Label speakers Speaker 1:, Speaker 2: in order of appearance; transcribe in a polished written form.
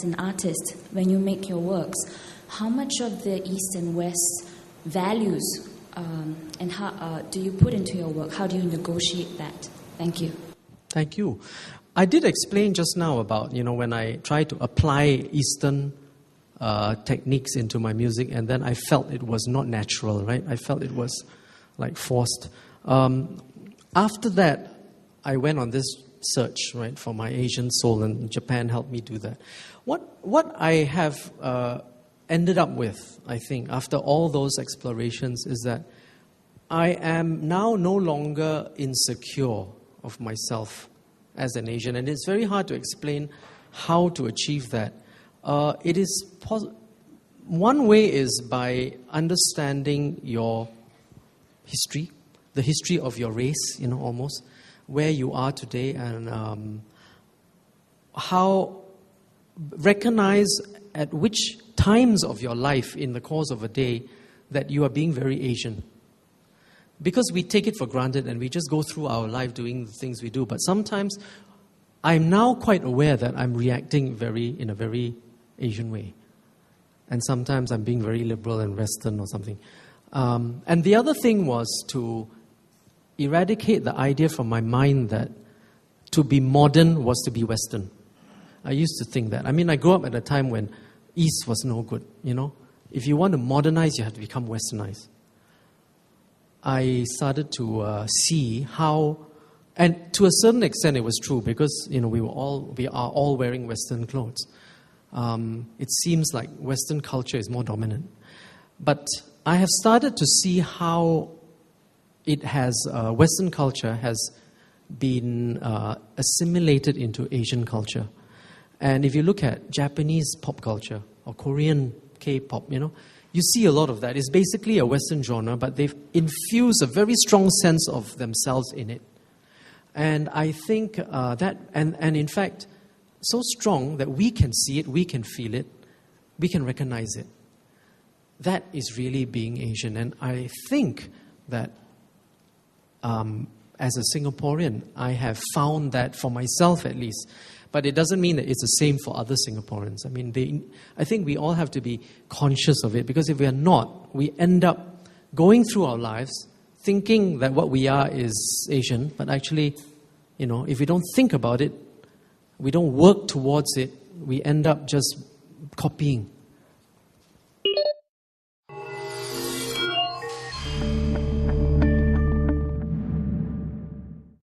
Speaker 1: as an artist, when you make your works, how much of the East and West values and how do you put into your work? How do you negotiate that? Thank you.
Speaker 2: Thank you. I did explain just now about, when I try to apply Eastern techniques into my music, and then I felt it was not natural, right? I felt it was like forced. After that, I went on this search, right, for my Asian soul, and Japan helped me do that. What I have ended up with, I think, after all those explorations, is that I am now no longer insecure of myself as an Asian, and it's very hard to explain how to achieve that. It is one way is by understanding your history, the history of your race, almost where you are today, and how recognize at which times of your life in the course of a day that you are being very Asian. Because we take it for granted and we just go through our life doing the things we do. But sometimes I'm now quite aware that I'm reacting in a very Asian way. And sometimes I'm being very liberal and Western or something. And the other thing was to eradicate the idea from my mind that to be modern was to be Western. I used to think that. I mean, I grew up at a time when East was no good, If you want to modernize, you have to become Westernized. I started to see how, and to a certain extent it was true because, we are all wearing Western clothes. It seems like Western culture is more dominant. But I have started to see how it has, Western culture has been assimilated into Asian culture. And if you look at Japanese pop culture or Korean K-pop, you see a lot of that. It's basically a Western genre, but they've infused a very strong sense of themselves in it. And I think that, and in fact, so strong that we can see it, we can feel it, we can recognize it. That is really being Asian. And I think that as a Singaporean, I have found that for myself at least. But it doesn't mean that it's the same for other Singaporeans. I mean, I think we all have to be conscious of it, because if we are not, we end up going through our lives thinking that what we are is Asian, but actually, if we don't think about it, we don't work towards it, we end up just copying